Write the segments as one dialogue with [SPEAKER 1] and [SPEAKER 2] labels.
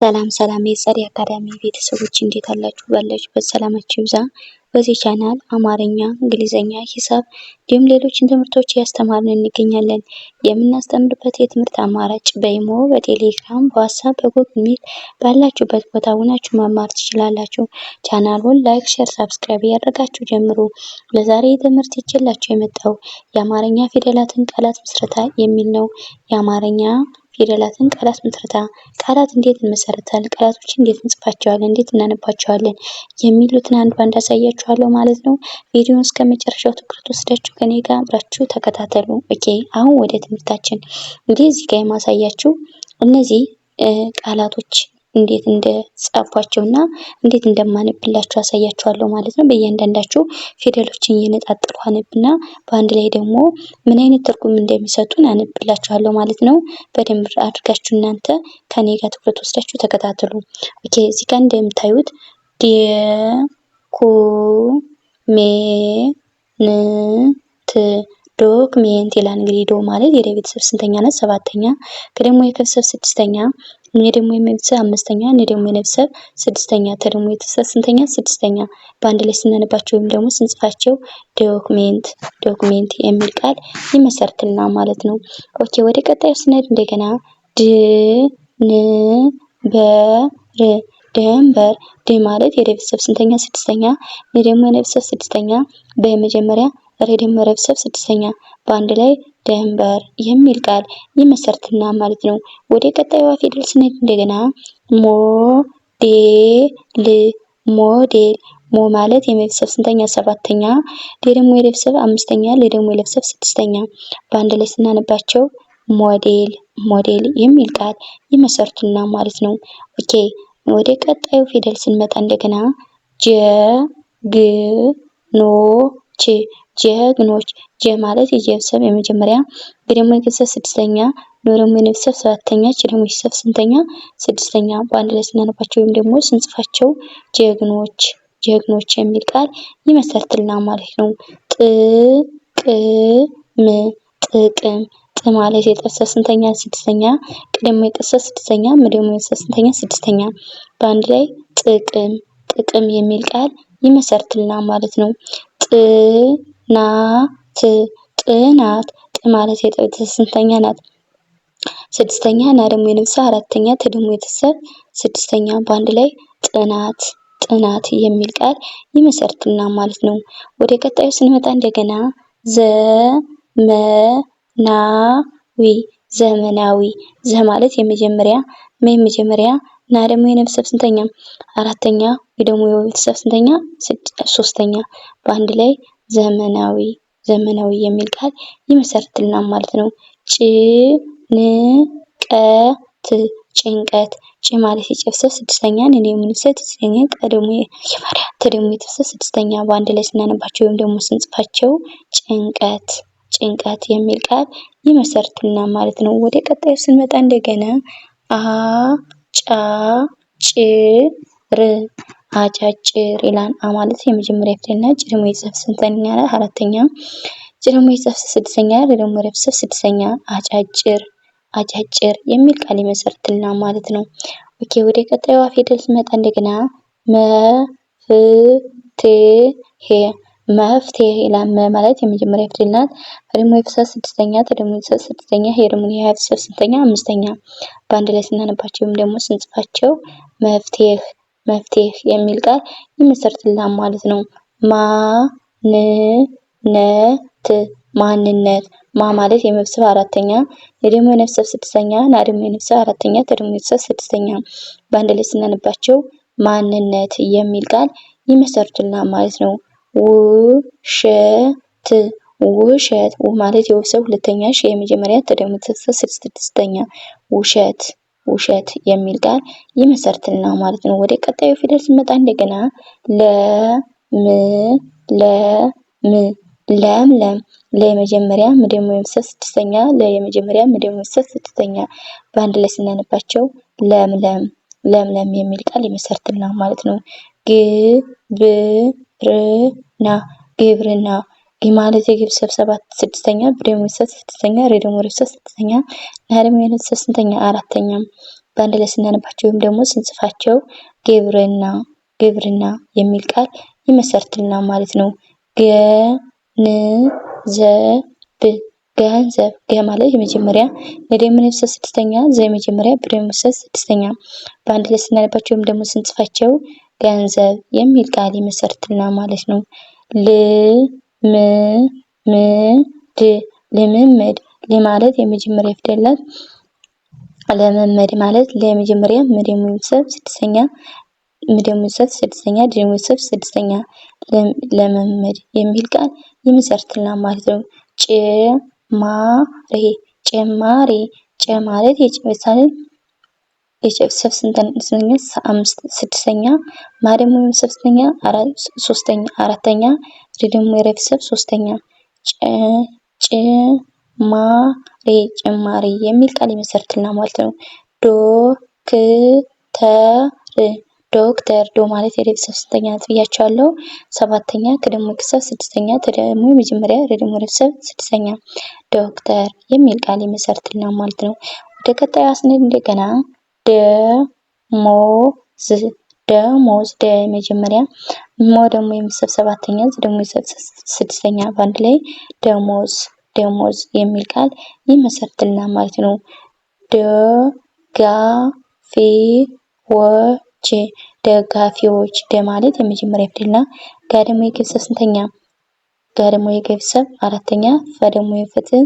[SPEAKER 1] ሰላም ሰላም የፀደይ አካዳሚ ቤተሰቦች እንዴት አላችሁ? ባላችሁበት ሰላማችሁ ይብዛ። በዚህ ቻናል አማርኛ፣ እንግሊዘኛ፣ ሂሳብ እንዲሁም ሌሎችን ትምህርቶች እያስተማርን እንገኛለን። የምናስተምርበት የትምህርት አማራጭ በኢሞ፣ በቴሌግራም፣ በዋትስአፕ፣ በጉግል ሚት ባላችሁበት ቦታ ሆናችሁ መማር ትችላላችሁ። ቻናሉን ላይክ፣ ሼር፣ ሳብስክራይብ እያደረጋችሁ ጀምሩ። ለዛሬ ትምህርት ይዤላችሁ የመጣው የአማርኛ ፊደላትን ቃላት ምስረታ የሚል ነው። የአማርኛ ፊደላትን ቃላት ምስረታ ቃላት እንዴት እንመሰርታለን፣ ቃላቶችን እንዴት እንጽፋቸዋለን፣ እንዴት እናነባቸዋለን የሚሉትን አንድ ባንድ አሳያችኋለሁ ማለት ነው። ቪዲዮውን እስከ መጨረሻው ትኩረት ወስዳችሁ ከኔ ጋር አብራችሁ ተከታተሉ። ኦኬ፣ አሁን ወደ ትምህርታችን። እንግዲህ እዚህ ጋር የማሳያችሁ እነዚህ ቃላቶች እንዴት እንደጻፏቸውና እንዴት እንደማነብላችሁ አሳያችኋለሁ ማለት ነው። በእያንዳንዳችሁ ፊደሎችን እየነጣጠልኩ አነብና በአንድ ላይ ደግሞ ምን አይነት ትርጉም እንደሚሰጡን አነብላችኋለሁ ማለት ነው። በደንብ አድርጋችሁ እናንተ ከኔ ጋር ትኩረት ወስዳችሁ ተከታተሉ። ኦኬ፣ እዚህ ጋር እንደምታዩት ዶክሜንት ይላል። እንግዲህ ዶ ማለት የደ ቤተሰብ ስንተኛ ናት? ሰባተኛ። ከደግሞ የከቤተሰብ ስድስተኛ፣ እኔ ደግሞ የመቤተሰብ አምስተኛ፣ እኔ ደግሞ የነቤተሰብ ስድስተኛ፣ ተደግሞ የቤተሰብ ስንተኛ? ስድስተኛ። በአንድ ላይ ስናነባቸው ወይም ደግሞ ስንጽፋቸው ዶክሜንት የሚል ቃል ይመሰርትና ማለት ነው። ኦኬ፣ ወደ ቀጣዩ ስንሄድ እንደገና ደንበር ድ ማለት የደ ቤተሰብ ስንተኛ? ስድስተኛ። እኔ ደግሞ የነቤተሰብ ስድስተኛ፣ በመጀመሪያ ረ ደግሞ የረቤተሰብ ስድስተኛ፣ በአንድ ላይ ደንበር የሚል ቃል ይመሰርትና ማለት ነው። ወደ ቀጣዩ ፊደል ስንሄድ እንደገና ሞዴል ሞ ማለት የመቤተሰብ ስንተኛ? ሰባተኛ። ሌ ደግሞ የለቤተሰብ አምስተኛ፣ ሌ ደግሞ የለቤተሰብ ስድስተኛ፣ በአንድ ላይ ስናነባቸው ሞዴል የሚል ቃል ይመሰርቱና ማለት ነው። ኦኬ፣ ወደ ቀጣዩ ፊደል ስንመጣ እንደገና ጀግኖች ጀ ማለት የጀቤተሰብ የመጀመሪያ፣ ገ ደግሞ የቤተሰብ ስድስተኛ፣ ኖ ደግሞ የነቤተሰብ ሰባተኛ፣ ች ደግሞ የቤተሰብ ስንተኛ? ስድስተኛ፣ በአንድ ላይ ስናነባቸው ወይም ደግሞ ስንጽፋቸው ጀግኖች የሚል ቃል ይመሰርትልና ማለት ነው። ጥቅም ጥ ማለት የጠሰብ ስንተኛ? ስድስተኛ፣ ቅ ደግሞ የጠሰብ ስድስተኛ፣ ም ደግሞ የጠሰብ ስንተኛ? ስድስተኛ፣ በአንድ ላይ ጥቅም የሚል ቃል ይመሰርትልና ማለት ነው። ጥናት ጥ ማለት የጠቤተሰብ ስንተኛ ናት? ስድስተኛ፣ ና ደግሞ የነቤተሰብ አራተኛ፣ ተ ደግሞ የቤተሰብ ስድስተኛ፣ በአንድ ላይ ጥናት የሚል ቃል ይመሰርትና ማለት ነው። ወደ ቀጣዩ ስንመጣ እንደገና ዘመናዊ ዘ ማለት የመጀመሪያ፣ መ የመጀመሪያ፣ ና ደግሞ የነቤተሰብ ስንተኛ? አራተኛ፣ ዊ ደግሞ የቤተሰብ ስንተኛ? ሶስተኛ፣ በአንድ ላይ ዘመናዊ የሚል ቃል ይመሰርትልና ማለት ነው። ጭንቀት ጭ ማለት የጨቤተሰብ ስድስተኛ፣ ን ደግሞ የነቤተሰብ ስድስተኛ፣ ቀ ደግሞ የመጀመሪያ፣ ተ ደግሞ የቤተሰብ ስድስተኛ፣ በአንድ ላይ ስናነባቸው ወይም ደግሞ ስንጽፋቸው ጭንቀት የሚል ቃል ይመሰርትና ማለት ነው። ወደ ቀጣዩ ስንመጣ እንደገና አጫጭር ይላል። አ ማለት የመጀመሪያ ፊደል ናት። ጭ ደግሞ የቤተሰብ ስንተኛ? አራተኛ። ጭ ደግሞ የቤተሰብ ስድስተኛ፣ ር ደግሞ የቤተሰብ ስድስተኛ፣ አጫጭር የሚል ቃል ይመሰርትና ማለት ነው። ኦኬ፣ ወደ ቀጣዩ ፊደል ስንመጣ እንደገና መፍትሄ ይላል። መ ማለት የመጀመሪያ ፊደል ናት። ደግሞ የቤተሰብ ስድስተኛ፣ ተ ደግሞ የቤተሰብ ስድስተኛ፣ ሄ ደግሞ የቤተሰብ ስንተኛ? አምስተኛ፣ በአንድ ላይ ስናነባቸው ወይም ደግሞ ስንጽፋቸው መፍትሄ የሚል ቃል ይመሰርትልናል ማለት ነው። ማንነት ማ ማለት የመቤተሰብ አራተኛ፣ ነ ደግሞ የነቤተሰብ ስድስተኛ፣ ና ደግሞ የነቤተሰብ አራተኛ፣ ተ ደግሞ የቤተሰብ ስድስተኛ፣ በአንድ ላይ ስናነባቸው ማንነት የሚል ቃል ይመሰርቱልናል ማለት ነው። ውሸት ማለት የቤተሰብ ሁለተኛ፣ ሽ የመጀመሪያ፣ ተ ደግሞ የቤተሰብ ስድስተኛ፣ ውሸት የሚል ቃል ይመሰርትልናል ማለት ነው። ወደ ቀጣዩ ፊደል ስንመጣ እንደገና ለምለም ለ የመጀመሪያ፣ ም ደግሞ የቤተሰብ ስድስተኛ፣ ለ የመጀመሪያ፣ ም ደግሞ የቤተሰብ ስድስተኛ፣ በአንድ ላይ ስናነባቸው ለምለም የሚል ቃል ይመሰርትልናል ማለት ነው። ግብርና ግ ማለት የቤተሰብ ስድስተኛ፣ ብ ደግሞ የቤተሰብ ስድስተኛ፣ ሬ ደግሞ የቤተሰብ ስድስተኛ፣ ና ደግሞ የቤተሰብ ስንተኛ? አራተኛ፣ በአንድ ላይ ስናነባቸው ወይም ደግሞ ስንጽፋቸው ግብርና የሚል ቃል ይመሰርትልናል ማለት ነው። ገንዘብ ገ ማለት የመጀመሪያ ለደም ነፍስ ስድስተኛ ዘ የመጀመሪያ በደም ነፍስ ስድስተኛ በአንድ ላይ ስናነባቸው ወይም ደግሞ ስንጽፋቸው ገንዘብ የሚል ቃል ይመሰርትልናል ማለት ነው። ልምምድ ማለት የመጀመሪያ ፊደል ናት። ለመመድ ማለት ለመጀመሪያ መደም ወሰብ ስድስተኛ መደም ወሰብ ስድስተኛ ደም ወሰብ ስድስተኛ ለመመድ የሚል ቃል ይመሰርትልናል ማለት ነው። ጭማሪ ማለት የጭመሳን የጨብሰብ ስንተኛ ስድስተኛ ማደም ወይም ስድስተኛ ሶስተኛ አራተኛ ደግሞ የረፍሰብ ሶስተኛ ጭማሪ የሚል ቃል ይመሰርትልናል ማለት ነው። ዶክተር ማለት የቤተሰብ ስንተኛ ናት ብያቸዋለሁ። ሰባተኛ ከደሞ ቤተሰብ ስድስተኛ ተደሞ የመጀመሪያ ደግሞ ቤተሰብ ስድስተኛ ዶክተር የሚል ቃል ይመሰርትልናል ማለት ነው። ወደ ቀጣዩ ስንሄድ እንደገና ደሞዝ መጀመሪያ ደግሞ የቤተሰብ ሰባተኛ ደግሞ የቤተሰብ ስድስተኛ በአንድ ላይ ደሞዝ የሚል ቃል ይመሰርትልናል ማለት ነው። ደጋፊዎች ማለት የመጀመሪያ ፊደል ናት። ጋ ደግሞ የቤተሰብ ስንተኛ ጋ ደግሞ የቤተሰብ አራተኛ ፈ ደግሞ የፍትህ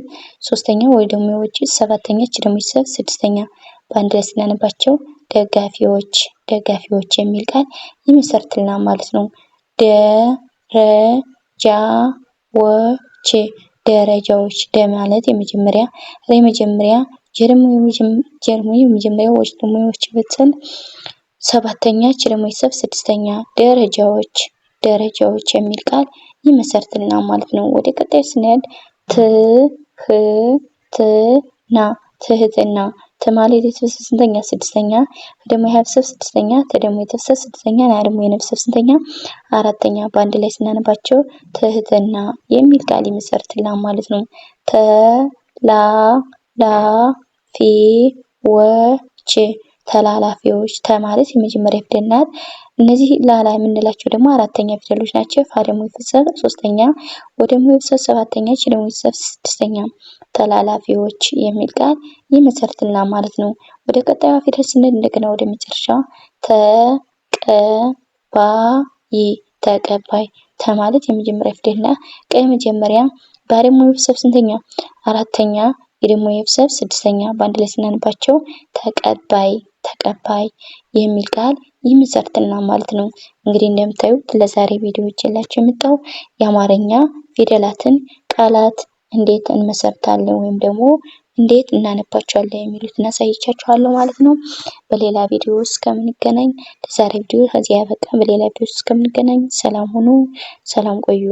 [SPEAKER 1] ሶስተኛ ወይ ደግሞ የውጪ ሰባተኛ እቺ ደግሞ የቤተሰብ ስድስተኛ በአንድ ላይ ስናነባቸው ደጋፊዎች የሚል ቃል ይመሰርትልናል ማለት ነው። ደረጃዎች ማለት የመጀመሪያ ጀርሞ የመጀመሪያ ወጭ ደግሞ የውጪ በተን ሰባተኛ እቺ ደግሞ የቤተሰብ ስድስተኛ ደረጃዎች የሚል ቃል ይመሰርትልናል ማለት ነው። ወደ ቀጣይ ስንሄድ ትህትና ማለት የቤተሰብ ስንተኛ ስድስተኛ ደግሞ የቤተሰብ ስድስተኛ ደግሞ የቤተሰብ ስድስተኛ እና ደግሞ የቤተሰብ ስንተኛ አራተኛ በአንድ ላይ ስናነባቸው ትህትና የሚል ቃል ይመሰርትልናል ማለት ነው። ተላላፊዎች ማለት የመጀመሪያ ፊደል ናት። እነዚህ ላላ የምንላቸው ደግሞ አራተኛ ፊደሎች ናቸው። ፋ ደግሞ የቤተሰብ ሶስተኛ ወ ደግሞ የቤተሰብ ሰባተኛ እቺ ደግሞ የቤተሰብ ስድስተኛ ተላላፊዎች የሚል ቃል ይመሰርትልናል ማለት ነው። ወደ ቀጣዩ ፊደል ስንሄድ እንደገና ወደ መጨረሻ ተቀባይ ማለት የመጀመሪያ ፊደል ናት። ቀ የመጀመሪያ ባ ደግሞ የቤተሰብ ስንተኛ አራተኛ የደሞ የቤተሰብ ስድስተኛ በአንድ ላይ ስናነባቸው ተቀባይ የሚል ቃል ይመሰርትልናል ማለት ነው። እንግዲህ እንደምታዩት ለዛሬ ቪዲዮ ይዤላችሁ የመጣው የአማርኛ ፊደላትን ቃላት እንዴት እንመሰርታለን ወይም ደግሞ እንዴት እናነባቸዋለን የሚሉትን አሳይቻችኋለሁ ማለት ነው። በሌላ ቪዲዮ እስከምንገናኝ ለዛሬ ቪዲዮ ከዚህ ያበቃ። በሌላ ቪዲዮ እስከምንገናኝ ሰላም ሁኑ፣ ሰላም ቆዩ።